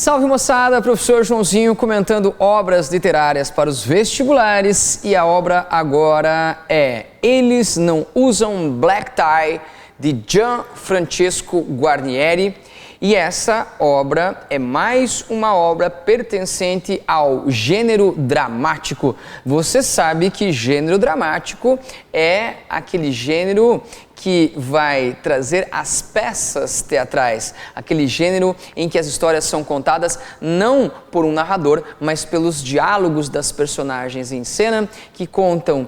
Salve moçada, professor Joãozinho comentando obras literárias para os vestibulares e a obra agora é Eles Não Usam Black Tie, de Gianfrancesco Guarnieri. E essa obra é mais uma obra pertencente ao gênero dramático. Você sabe que gênero dramático é aquele gênero que vai trazer as peças teatrais, aquele gênero em que as histórias são contadas não por um narrador, mas pelos diálogos das personagens em cena, que contam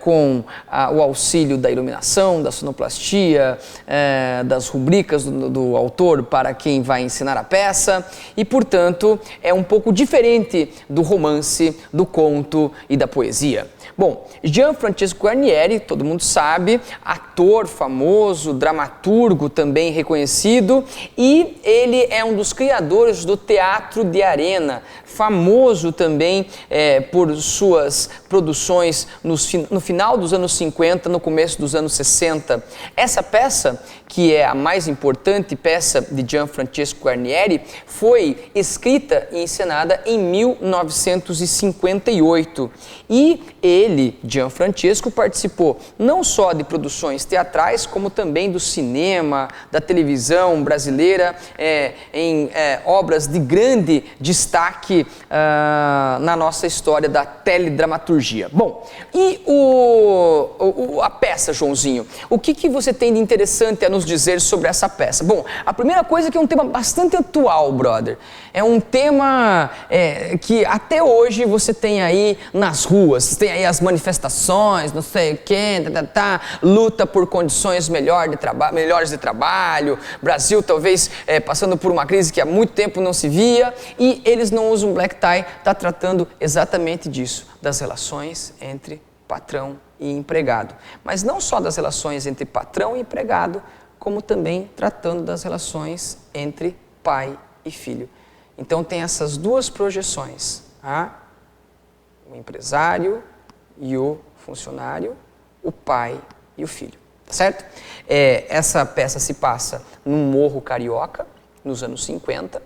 com o auxílio da iluminação, da sonoplastia, das rubricas do autor para quem vai ensinar a peça e, portanto, é um pouco diferente do romance, do conto e da poesia. Bom, Gianfrancesco Guarnieri, todo mundo sabe, ator famoso, dramaturgo também reconhecido, e ele é um dos criadores do teatro de arena, famoso também por suas produções no final dos anos 50, no começo dos anos 60. Essa peça, que é a mais importante peça de Gianfrancesco Guarnieri, foi escrita e encenada em 1958. E ele, Gianfrancesco, participou não só de produções teatrais, como também do cinema, da televisão brasileira, em obras de grande destaque na nossa história da teledramaturgia. Bom, e a peça, Joãozinho? O que você tem de interessante a nos dizer sobre essa peça? Bom, a primeira coisa é que é um tema bastante atual, brother. É um tema que até hoje você tem aí nas ruas, tem aí as manifestações, não sei o que, luta por condições melhores de trabalho, Brasil talvez passando por uma crise que há muito tempo não se via, e Eles Não Usam Black Tie está tratando exatamente disso, das relações entre patrão e empregado. Mas não só das relações entre patrão e empregado, como também tratando das relações entre pai e filho. Então tem essas duas projeções, o empresário e o funcionário, o pai e o filho, certo? Essa peça se passa num morro carioca, nos anos 50.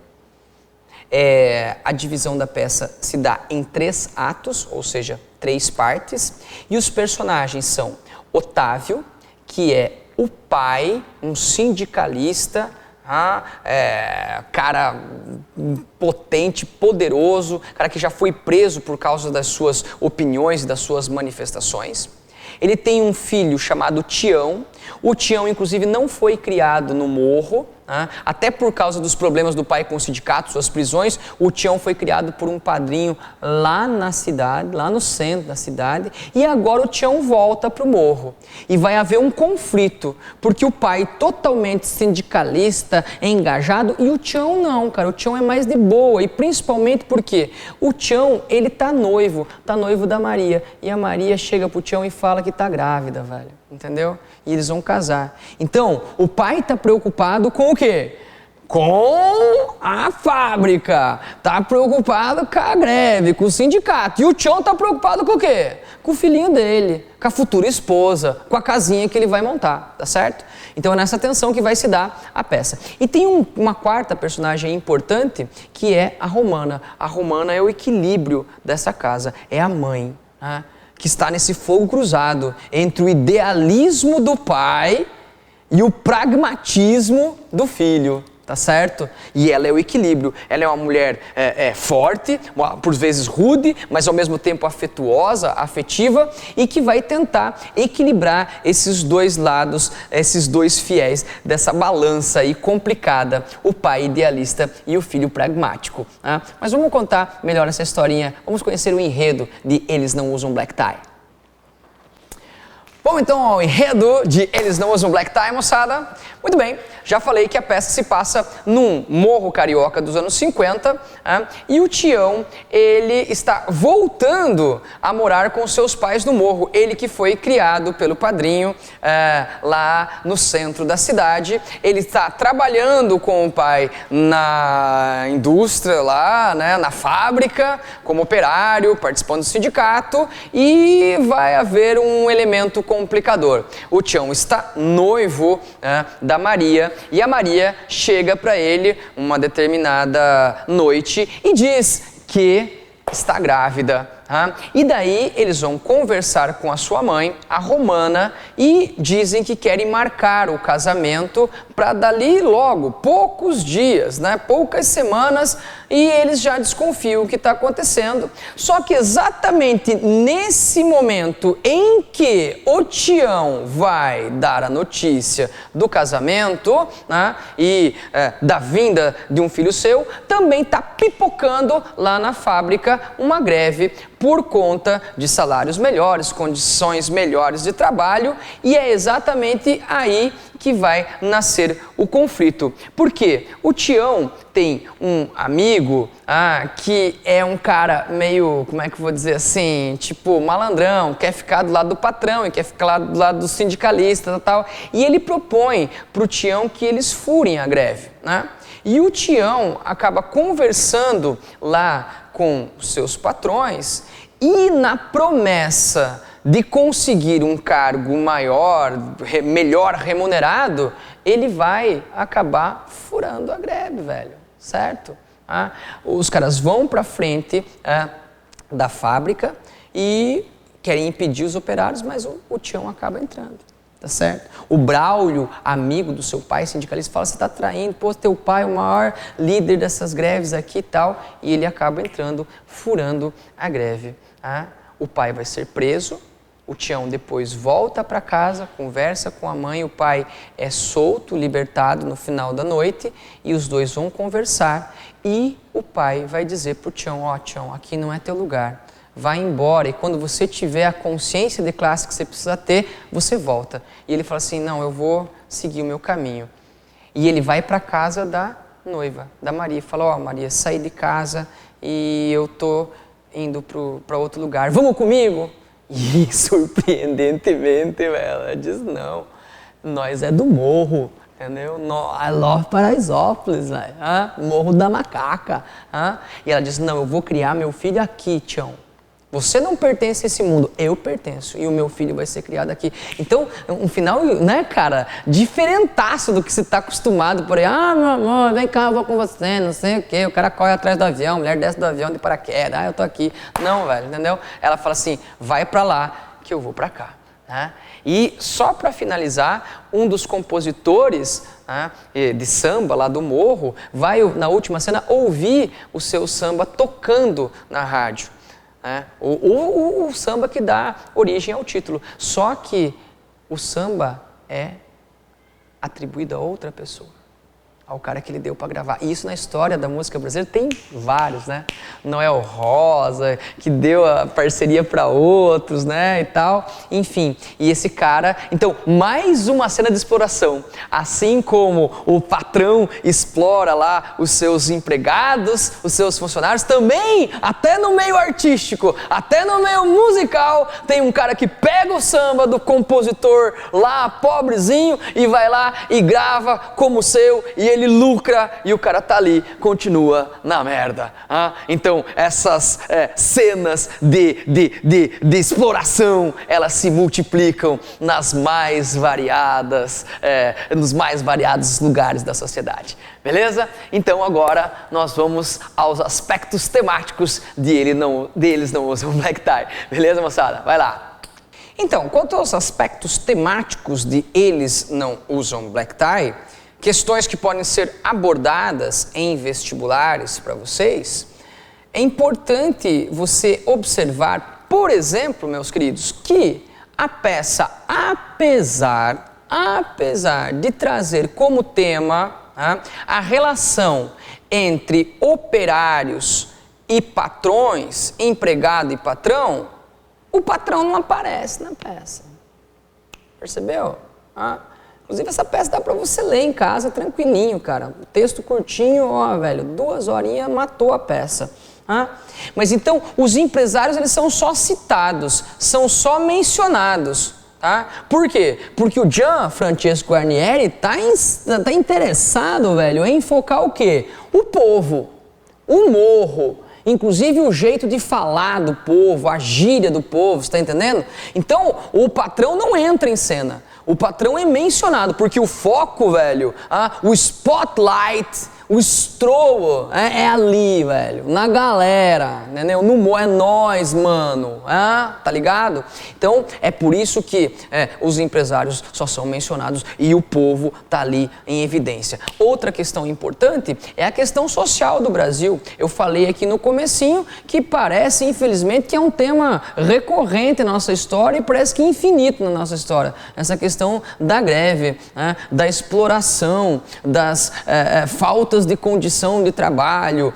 A divisão da peça se dá em 3 atos, ou seja, 3 partes, e os personagens são Otávio, que é o pai, um sindicalista, cara potente, poderoso, cara que já foi preso por causa das suas opiniões e das suas manifestações. Ele tem um filho chamado Tião. O Tião, inclusive, não foi criado no morro, até por causa dos problemas do pai com o sindicato, suas prisões. O Tião foi criado por um padrinho lá na cidade, lá no centro da cidade, e agora o Tião volta para o morro. E vai haver um conflito, porque o pai totalmente sindicalista, engajado, e o Tião não, cara. O Tião é mais de boa, e principalmente porque o Tião, ele tá noivo da Maria, e a Maria chega pro Tião e fala que tá grávida, velho. Entendeu? E eles vão casar. Então, o pai está preocupado com o quê? Com a fábrica. Está preocupado com a greve, com o sindicato. E o Tião está preocupado com o quê? Com o filhinho dele, com a futura esposa, com a casinha que ele vai montar, tá certo? Então é nessa tensão que vai se dar a peça. E tem uma quarta personagem importante, que é a Romana. A Romana é o equilíbrio dessa casa, é a mãe, que está nesse fogo cruzado entre o idealismo do pai e o pragmatismo do filho, tá certo? E ela é o equilíbrio. Ela é uma mulher forte, por vezes rude, mas ao mesmo tempo afetuosa, afetiva, e que vai tentar equilibrar esses dois lados, esses dois fiéis dessa balança aí complicada, o pai idealista e o filho pragmático. Mas vamos contar melhor essa historinha, vamos conhecer o enredo de Eles Não Usam Black Tie. Bom, então, ao enredo de Eles Não Usam Black Tie, moçada. Muito bem, já falei que a peça se passa num morro carioca dos anos 50, e o Tião, ele está voltando a morar com seus pais no morro. Ele que foi criado pelo padrinho lá no centro da cidade. Ele está trabalhando com o pai na indústria lá, na fábrica, como operário, participando do sindicato, e vai haver um elemento com complicador. O Tião está noivo da Maria e a Maria chega para ele uma determinada noite e diz que está grávida. E daí eles vão conversar com a sua mãe, a Romana, e dizem que querem marcar o casamento para dali logo, poucos dias, poucas semanas, e eles já desconfiam o que está acontecendo. Só que exatamente nesse momento em que o Tião vai dar a notícia do casamento e da vinda de um filho seu, também está pipocando lá na fábrica uma greve por conta de salários melhores, condições melhores de trabalho, e é exatamente aí que vai nascer o conflito. Por quê? O Tião tem um amigo que é um cara meio, como é que eu vou dizer assim, tipo malandrão, quer ficar do lado do patrão e quer ficar do lado do sindicalista e tal, e ele propõe para o Tião que eles furem a greve, E o Tião acaba conversando lá com os seus patrões e na promessa de conseguir um cargo maior, melhor remunerado, ele vai acabar furando a greve, velho, certo? Os caras vão para frente da fábrica e querem impedir os operários, mas o Tião acaba entrando. Tá certo? O Braulio, amigo do seu pai, sindicalista, fala: você está traindo, pô, teu pai é o maior líder dessas greves aqui e tal, e ele acaba entrando, furando a greve. O pai vai ser preso, o Tião depois volta para casa, conversa com a mãe, o pai é solto, libertado no final da noite, e os dois vão conversar, e o pai vai dizer para o Tião: Tião, aqui não é teu lugar. Vai embora, e quando você tiver a consciência de classe que você precisa ter, você volta. E ele fala assim: não, eu vou seguir o meu caminho. E ele vai para a casa da noiva, da Maria, e fala: Maria, saí de casa e eu tô indo para outro lugar, vamos comigo? E surpreendentemente, ela diz: não, nós é do morro. Entendeu? I love Paraisópolis, Morro da Macaca. E ela diz: não, eu vou criar meu filho aqui, Tião. Você não pertence a esse mundo, eu pertenço, e o meu filho vai ser criado aqui. Então, um final, cara, diferentaço do que você está acostumado por aí. Meu amor, vem cá, eu vou com você, não sei o quê. O cara corre atrás do avião, a mulher desce do avião de paraquedas, eu tô aqui. Não, velho, entendeu? Ela fala assim: vai pra lá que eu vou pra cá. E só para finalizar, um dos compositores de samba lá do morro vai, na última cena, ouvir o seu samba tocando na rádio. O samba que dá origem ao título. Só que o samba é atribuído a outra pessoa, ao cara que ele deu para gravar. E isso na história da música brasileira tem vários, Noel Rosa, que deu a parceria para outros, e tal. Enfim, e esse cara... Então, mais uma cena de exploração. Assim como o patrão explora lá os seus empregados, os seus funcionários, também, até no meio artístico, até no meio musical, tem um cara que pega o samba do compositor lá, pobrezinho, e vai lá e grava como seu, e ele lucra, e o cara tá ali, continua na merda. Então, essas cenas de exploração, elas se multiplicam nas mais variadas, nos mais variados lugares da sociedade. Beleza? Então agora nós vamos aos aspectos temáticos de Eles Não Usam Black Tie. Beleza, moçada? Vai lá. Então, quanto aos aspectos temáticos de Eles Não Usam Black Tie, questões que podem ser abordadas em vestibulares para vocês, é importante você observar, por exemplo, meus queridos, que a peça, apesar de trazer como tema a relação entre operários e patrões, empregado e patrão, o patrão não aparece na peça. Percebeu? Inclusive, essa peça dá para você ler em casa tranquilinho, cara. O texto curtinho, 2 horinhas matou a peça. Mas então, os empresários, eles são só citados, são só mencionados. Por quê? Porque o Gianfrancesco Guarnieri tá interessado, velho, em focar o quê? O povo, o morro. inclusive o jeito de falar do povo, a gíria do povo, você tá entendendo? Então, o patrão não entra em cena. O patrão é mencionado, porque o foco, velho, o spotlight, o estrobo é ali, velho, na galera, entendeu? É nós, mano, tá ligado? Então, é por isso que os empresários só são mencionados e o povo tá ali em evidência. Outra questão importante é a questão social do Brasil. Eu falei aqui no comecinho que parece, infelizmente, que é um tema recorrente na nossa história e parece que infinito na nossa história. Essa questão da greve, da exploração, das faltas de condição de trabalho,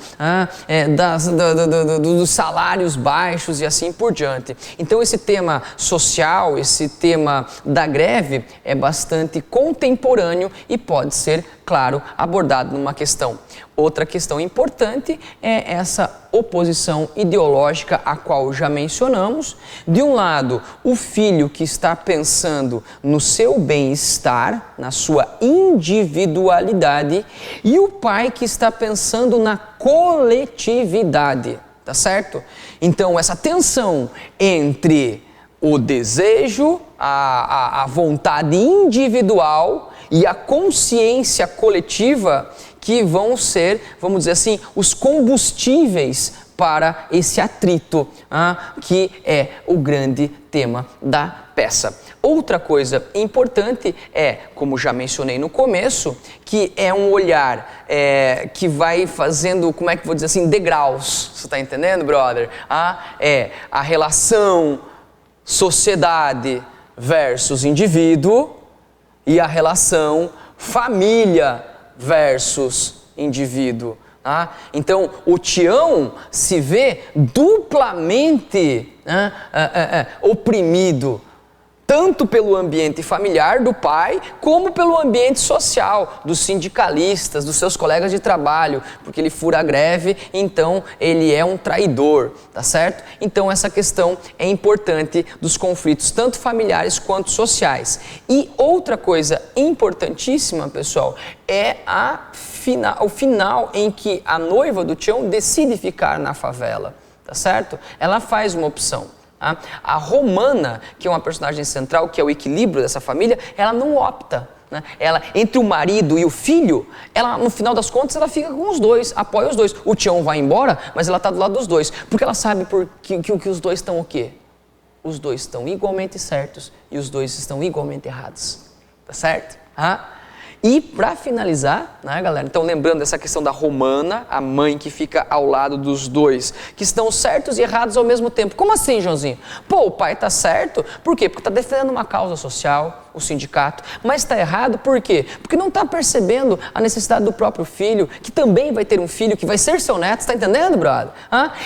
dos salários baixos e assim por diante. Então esse tema social, esse tema da greve é bastante contemporâneo e pode ser, claro, abordado numa questão. Outra questão importante é essa oposição ideológica a qual já mencionamos. De um lado, o filho que está pensando no seu bem-estar, na sua individualidade, e o pai que está pensando na coletividade, tá certo? Então, essa tensão entre o desejo, a vontade individual e a consciência coletiva que vão ser, vamos dizer assim, os combustíveis para esse atrito, que é o grande tema da peça. Outra coisa importante é, como já mencionei no começo, que é um olhar que vai fazendo, como é que vou dizer assim, degraus, você está entendendo, brother? É a relação sociedade versus indivíduo e a relação família versus indivíduo. Então, o Tião se vê duplamente oprimido, tanto pelo ambiente familiar do pai, como pelo ambiente social, dos sindicalistas, dos seus colegas de trabalho, porque ele fura a greve, então ele é um traidor, tá certo? Então essa questão é importante dos conflitos, tanto familiares quanto sociais. E outra coisa importantíssima, pessoal, é o final em que a noiva do Tião decide ficar na favela, tá certo? Ela faz uma opção. A Romana, que é uma personagem central, que é o equilíbrio dessa família, ela não opta. Ela, entre o marido e o filho, ela, no final das contas, ela fica com os dois, apoia os dois. O Tião vai embora, mas ela está do lado dos dois, porque ela sabe que os dois estão o quê? Os dois estão igualmente certos e os dois estão igualmente errados. Tá certo? E para finalizar, né, galera, então lembrando dessa questão da Romana, a mãe que fica ao lado dos dois, que estão certos e errados ao mesmo tempo. Como assim, Joãozinho? Pô, o pai tá certo, por quê? Porque tá defendendo uma causa social, o sindicato, mas está errado por quê? Porque não está percebendo a necessidade do próprio filho, que também vai ter um filho, que vai ser seu neto, está entendendo, brother?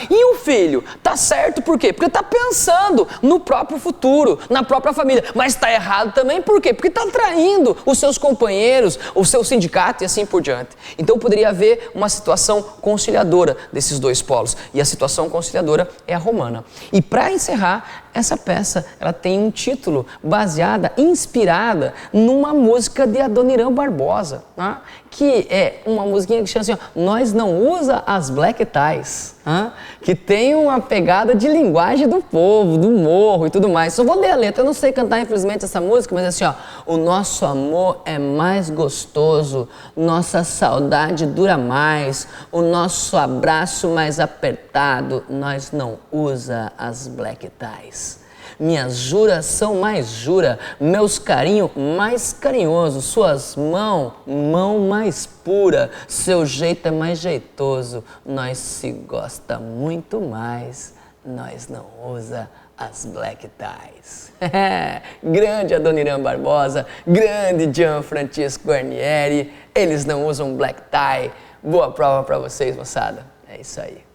E o filho está certo por quê? Porque está pensando no próprio futuro, na própria família, mas está errado também por quê? Porque está traindo os seus companheiros, o seu sindicato e assim por diante. Então poderia haver uma situação conciliadora desses dois polos, e a situação conciliadora é a Romana. E para encerrar, essa peça, ela tem um título inspirada numa música de Adoniran Barbosa, que é uma musiquinha que chama assim, Nós Não Usa as Black Ties, que tem uma pegada de linguagem do povo, do morro e tudo mais. Só vou ler a letra, eu não sei cantar infelizmente essa música, mas é assim, o nosso amor é mais gostoso, nossa saudade dura mais, o nosso abraço mais apertado, nós não usa as Black Ties. Minhas juras são mais jura, meus carinhos mais carinhosos, suas mão mais pura, seu jeito é mais jeitoso, nós se gosta muito mais, nós não usa as Black Ties. Grande Adoniran Barbosa, grande Gianfrancesco Guarnieri, eles não usam Black Tie. Boa prova para vocês, moçada. É isso aí.